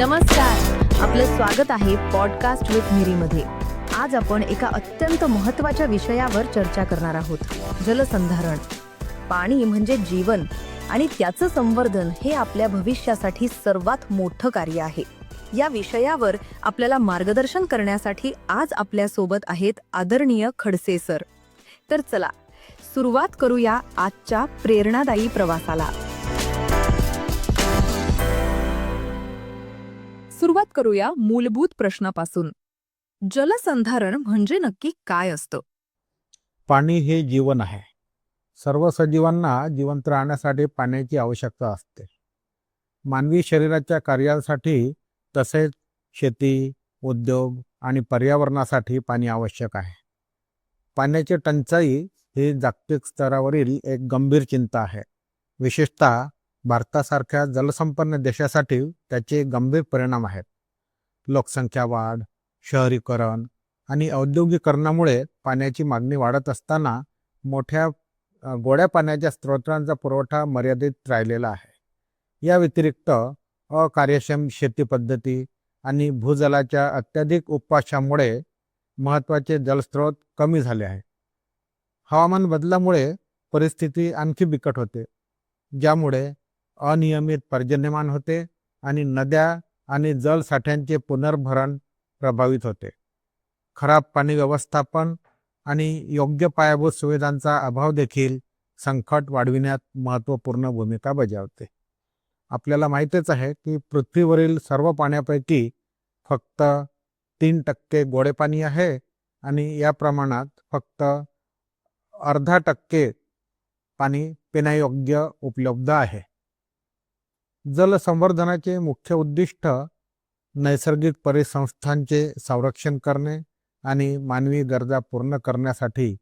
नमस्कार, आपलं स्वागत आहे पॉडकास्ट विथ मिरीमध्ये. आज आपण एका अत्यंत महत्त्वाच्या विषयावर चर्चा करणार आहोत. जलसंधारण. पाणी म्हणजे जीवन आणि त्याचं संवर्धन हे आपल्या भविष्यासाठी सर्वात मोठं कार्य आहे. या विषयावर आपल्याला मार्गदर्शन करण्यासाठी आज आपल्या सोबत आहेत आदरणीय खडसे सर. तर चला सुरुवात करूया आजच्या प्रेरणादायी प्रवासाला. सुरुवात करूया मूलभूत प्रश्नापासून. जलसंधारण म्हणजे नक्की काय असतं? पाणी हे जीवन आहे. सर्व सजीवांना जिवंत राहण्यासाठी पाण्याची आवश्यकता असते. मानवी शरीराच्या कार्यासाठी तसेच शेती, उद्योग आणि पर्यावरणासाठी पाणी आवश्यक आहे. पाण्याची टंचाई ही जागतिक स्तरावरील एक गंभीर चिंता आहे. विशेषतः भारतासारख्या जलसंपन्न देशासाठी त्याचे गंभीर परिणाम आहेत. लोकसंख्या वाढ, शहरीकरण आणि औद्योगिकरणामुळे पाण्याची मागणी वाढत असताना मोठ्या गोड्या पाण्याच्या स्रोतांचा पुरवठा मर्यादित राहिलेला आहे. या व्यतिरिक्त अकार्यक्षम शेती पद्धती आणि भूजलाच्या अत्याधिक उपशामुळे महत्त्वाचे जलस्रोत कमी झाले आहे. हवामान बदलामुळे परिस्थिती आणखी बिकट होते, ज्यामुळे अनियमित पर्जन्यमान होते आणि नद्या आणि जलसाठ्यांचे पुनर्भरण प्रभावित होते. खराब पाणी व्यवस्थापन आणि योग्य पायाभूत सुविधांचा अभाव देखील संकट वाढविण्यात महत्त्वपूर्ण भूमिका बजावते. आपल्याला माहितीच आहे की पृथ्वीवरील सर्व पाण्यापैकी फक्त 3% गोडे पाणी आहे आणि या प्रमाणात फक्त 0.5% पाणी पिण्यायोग्य उपलब्ध आहे. जलसंवर्धनाचे मुख्य उद्दिष्ट नैसर्गिक परिसंस्थांचे संरक्षण करणे आणि मानवी गरजा पूर्ण करण्यासाठी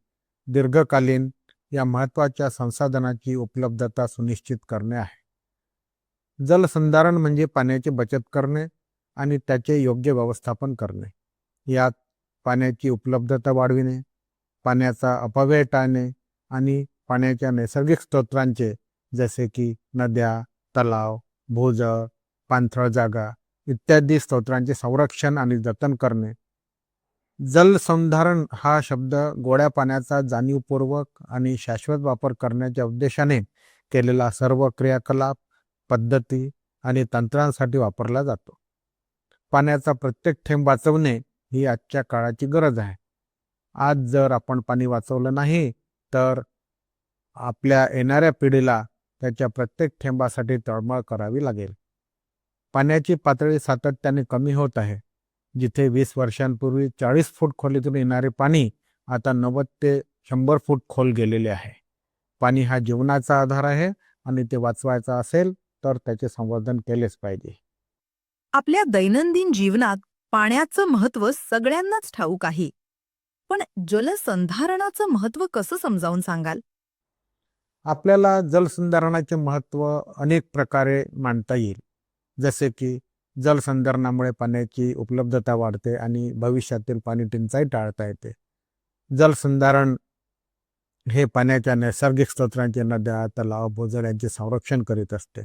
दीर्घकालीन या महत्त्वाच्या संसाधनाची उपलब्धता सुनिश्चित करणे आहे. जलसंधारण म्हणजे पाण्याची बचत करणे आणि त्याचे योग्य व्यवस्थापन करणे. यात पाण्याची उपलब्धता वाढविणे, पाण्याचा अपव्यय टाळणे आणि पाण्याच्या नैसर्गिक स्रोतांचे जसे की नद्या, तलाव, भूजल, पाणथळ जागा इत्यादी स्रोतांचे संरक्षण आणि जतन करणे. जलसंधारण हा शब्द गोड्या पाण्याचा जाणीवपूर्वक आणि शाश्वत वापर करण्याच्या उद्देशाने केलेला सर्व क्रियाकलाप, पद्धती आणि तंत्रांसाठी वापरला जातो. पाण्याचा प्रत्येक थेंब वाचवणे ही आजच्या काळाची गरज आहे. आज जर आपण पाणी वाचवलं नाही तर आपल्या येणाऱ्या पिढीला त्याच्या प्रत्येक थेंबासाठी तळमळ करावी लागेल. पाण्याची पातळी सातत्याने कमी होत आहे. जिथे 20 वर्षांपूर्वी 40 फूट खोलीतून येणारे पाणी आता 90 ते 100 फूट खोल गेलेले आहे. पाणी हा जीवनाचा आधार आहे आणि ते वाचवायचा असेल तर त्याचे संवर्धन केलेच पाहिजे. आपल्या दैनंदिन जीवनात पाण्याचं महत्त्व सगळ्यांनाच ठाऊक आहे. पण जलसंधारणाचं महत्त्व कसं समजावून सांगाल? आपल्याला जलसंधारणाचे महत्त्व अनेक प्रकारे मांडता येईल. जसे की जलसंधारणामुळे पाण्याची उपलब्धता वाढते आणि भविष्यातील पाणी टंचाई टाळता येते. जलसंधारण हे पाण्याच्या नैसर्गिक स्रोतांचे नद्या, तलाव, भूजल यांचे संरक्षण करीत असते.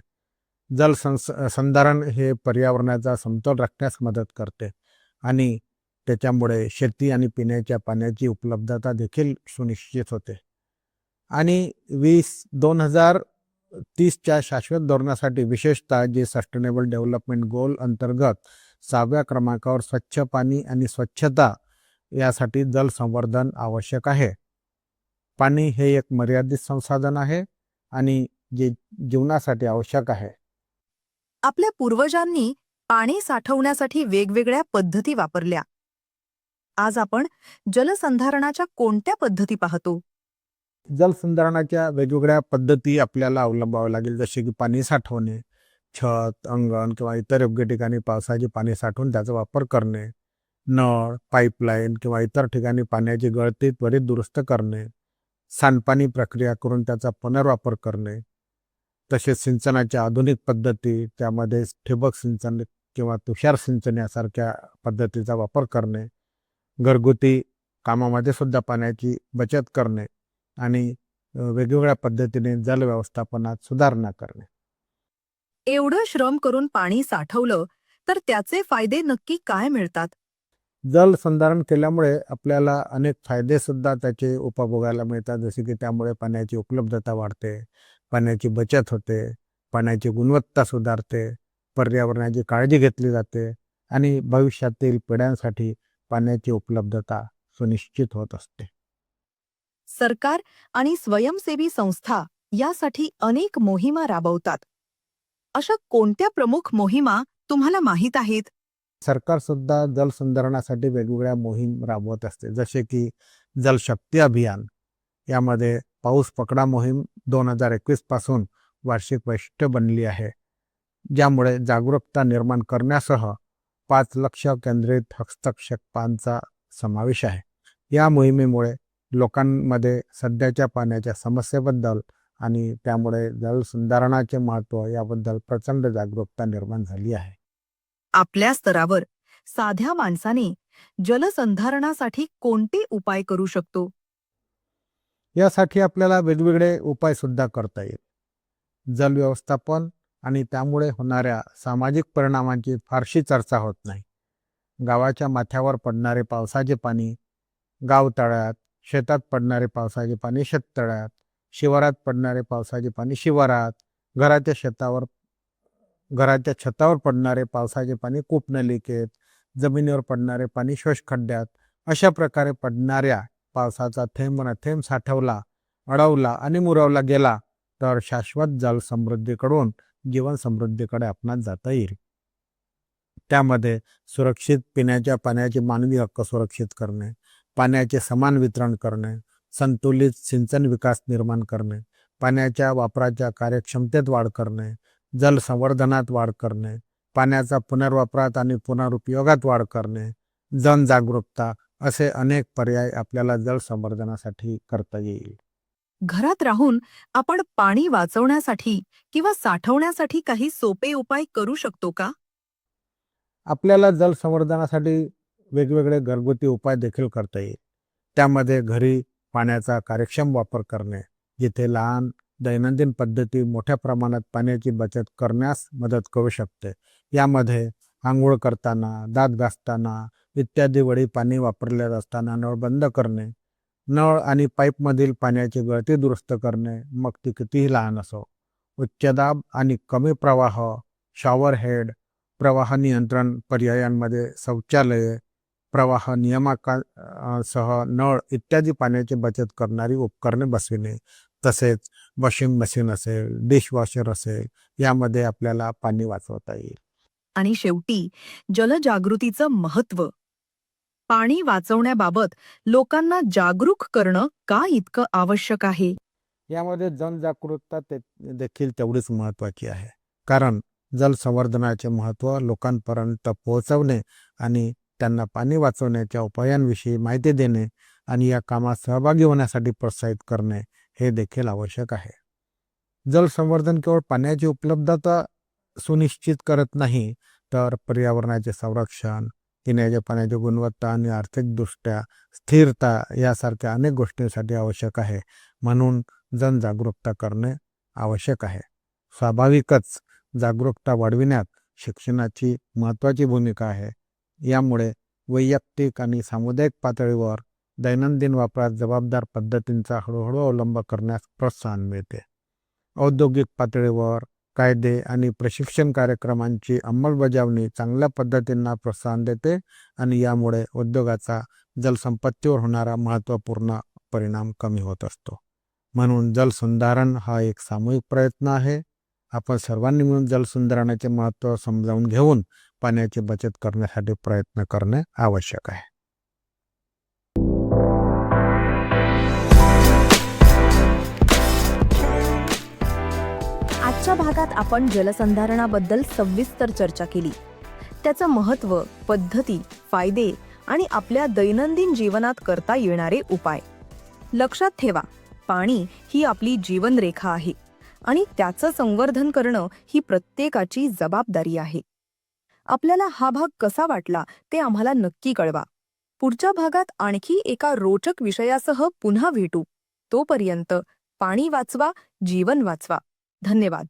जलसंधारण हे पर्यावरणाचा समतोल राखण्यास मदत करते आणि त्याच्यामुळे शेती आणि पिण्याच्या पाण्याची उपलब्धता देखील सुनिश्चित होते. आणि 2030च्या शाश्वत धोरणासाठी विशेषतः जे सस्टेनेबल डेव्हलपमेंट गोल अंतर्गत 6व्या क्रमांकावर स्वच्छ पाणी आणि स्वच्छता यासाठी जलसंवर्धन आवश्यक आहे. पाणी हे एक मर्यादित संसाधन आहे आणि जे जीवनासाठी आवश्यक आहे. आपल्या पूर्वजांनी पाणी साठवण्यासाठी वेगवेगळ्या पद्धती वापरल्या. आज आपण जलसंधारणाच्या कोणत्या पद्धती पाहतो? जलसंधारणाच्या वेगवेगळ्या पद्धती आपल्याला अवलंबाव्या लागेल. जसे की पाणी साठवणे, छत, अंगण किंवा इतर योग्य ठिकाणी पावसाचे पाणी साठवून त्याचा वापर करणे, नळ, पाईपलाईन किंवा इतर ठिकाणी पाण्याची गळती त्वरित दुरुस्त करणे, सांडपाणी प्रक्रिया करून त्याचा पुनर्वापर करणे, तसेच सिंचनाच्या आधुनिक पद्धती, त्यामध्ये ठिबक सिंचन किंवा तुषार सिंचन यासारख्या पद्धतीचा वापर करणे, घरगुती कामामध्ये सुद्धा पाण्याची बचत करणे आणि वेगवेगळ्या पद्धतीने जल व्यवस्थापनात सुधारणा करणे. एवढं श्रम करून पाणी साठवलं तर त्याचे फायदे नक्की काय मिळतात? जलसंधारण केल्यामुळे आपल्याला अनेक फायदे सुद्धा त्याचे उपभोगायला मिळतात. जसे की त्यामुळे पाण्याची उपलब्धता वाढते, पाण्याची बचत होते, पाण्याची गुणवत्ता सुधारते, पर्यावरणाची काळजी घेतली जाते आणि भविष्यातील पिढ्यांसाठी पाण्याची उपलब्धता सुनिश्चित होत असते. सरकार आणि स्वयंसेवी संस्था यासाठी अनेक मोहिमा राबवतात. अशा कोणत्या प्रमुख मोहिमा तुम्हाला माहीत आहेत? सरकार सुद्धा जलसंधारणासाठी वेगवेगळ्या मोहीम राबवत असते. जसे की जलशक्ती अभियान, यामध्ये पाऊस पकडा मोहीम 2021 पासून वार्षिक वैशिष्ट्य बनली आहे. ज्यामुळे जागरूकता निर्माण करण्यासह 5 लाख केंद्रित हस्तक्षेपांचा समावेश आहे. या मोहिमेमुळे लोकांमध्ये सध्याच्या पाण्याच्या समस्येबद्दल आणि त्यामुळे जलसंधारणाचे महत्त्व याबद्दल प्रचंड जागरूकता निर्माण झाली आहे. आपल्या स्तरावर साध्या माणसाने जलसंधारणासाठी कोणते उपाय करू शकतो? यासाठी आपल्याला वेगवेगळे उपाय सुद्धा करता येईल. जल व्यवस्थापन आणि त्यामुळे होणाऱ्या सामाजिक परिणामांची फारशी चर्चा होत नाही. गावाच्या माथ्यावर पडणारे पावसाचे पाणी गावतळ्यात, शेतात पडणारे पावसाचे पाणी शेततळ्यात, शिवारात पडणारे पावसाचे पाणी शिवारात, घराच्या छतावर पडणारे पावसाचे पाणी कूपनलिकेत, जमिनीवर पडणारे पाणी शोषखड्ड्यात, अशा प्रकारे पडणाऱ्या पावसाचा थेंब न थेंब साठवला, अडवला आणि मुरवला गेला तर शाश्वत जलसमृद्धीकडून जीवनसमृद्धीकडे आपणास जाता येईल. त्यामध्ये सुरक्षित पिण्याच्या पाण्याचे मानवी हक्क सुरक्षित करणे, पाण्याचे समान वितरण करणे, संतुलित सिंचन विकास निर्माण करणे, पाण्याच्या वापराच्या कार्यक्षमतेत वाढ करणे, जलसंवर्धनात वाढ करणे, पाण्याचा पुनर्वापरात आणि पुनरुपयोगात वाढ करणे, जनजागरूकता असे अनेक पर्याय आपल्याला जलसंवर्धनासाठी करता येईल. घरात राहून आपण पाणी वाचवण्यासाठी किंवा साठवण्यासाठी काही सोपे उपाय करू शकतो का? आपल्याला जलसंवर्धनासाठी वेगवेगळे घरगुती उपाय देखील करता येईल. त्यामध्ये घरी पाण्याचा कार्यक्षम वापर करणे, जिथे लहान दैनंदिन पद्धती मोठ्या प्रमाणात पाण्याची बचत करण्यास मदत करू शकते. यामध्ये आंघोळ करताना, दात घासताना इत्यादी वेळी पाणी वापरले असताना नळ बंद करणे, नळ आणि पाईपमधील पाण्याची गळती दुरुस्त करणे, मग ती कितीही लहान असो, उच्च दाब आणि कमी प्रवाह, शॉवर हेड, प्रवाह नियंत्रण पर्यायांमध्ये शौचालये, प्रवाह नियमांसह नळ इत्यादी पाण्याची बचत करणारी उपकरणे बसविणे, तसेच वॉशिंग मशीन असेल, डिशवॉशर असेल, यामध्ये आपल्याला पाणी वाचवता येईल. आणि शेवटी जलजागृतीचं महत्त्व. पाणी वाचवण्याबाबत लोकांना जागरूक करणं का इतकं आवश्यक आहे? यामध्ये जनजागरूकता देखील तेवढीच महत्त्वाची आहे. कारण जलसंवर्धनाचे महत्त्व लोकांपर्यंत पोहोचवणे आणि त्यांना पाणी वाचवण्याच्या उपायांविषयी माहिती देणे आणि या कामात सहभागी होण्यासाठी प्रोत्साहित करणे हे देखील आवश्यक आहे. जलसंवर्धन केवळ पाण्याची उपलब्धता सुनिश्चित करत नाही, तर पर्यावरणाचे संरक्षण, पिण्याच्या पाण्याची गुणवत्ता आणि आर्थिकदृष्ट्या स्थिरता यासारख्या अनेक गोष्टींसाठी आवश्यक आहे. म्हणून जनजागरूकता करणे आवश्यक आहे. स्वाभाविकच जागरूकता वाढविण्यात शिक्षणाची महत्त्वाची भूमिका आहे. यामुळे वैयक्तिक आणि सामुदायिक पातळीवर दैनंदिन वापरात जबाबदार पद्धतींचा हळूहळू अवलंब करण्यास प्रोत्साहन मिळते. औद्योगिक पातळीवर कायदे आणि प्रशिक्षण कार्यक्रमांची अंमलबजावणी चांगल्या पद्धतींना प्रोत्साहन देते आणि यामुळे उद्योगाचा जलसंपत्तीवर होणारा महत्त्वपूर्ण परिणाम कमी होत असतो. म्हणून जलसंधारण हा एक सामूहिक प्रयत्न आहे. आपण सर्वांनी मिळून जलसंधारणाचे महत्त्व समजावून घेऊन पाण्याची बचत करण्यासाठी प्रयत्न करणे आवश्यक आहे. आजच्या भागात आपण जलसंधारणाबद्दल सविस्तर चर्चा केली. त्याचं महत्त्व, पद्धती, फायदे आणि आपल्या दैनंदिन जीवनात करता येणारे उपाय. लक्षात ठेवा, पाणी ही आपली जीवनरेखा आहे आणि त्याचं संवर्धन करणं ही प्रत्येकाची जबाबदारी आहे. आपल्याला हा भाग कसा वाटला ते आम्हाला नक्की कळवा. पुढच्या भागात आणखी एका रोचक विषयासह पुन्हा भेटू. तोपर्यंत पाणी वाचवा, जीवन वाचवा. धन्यवाद.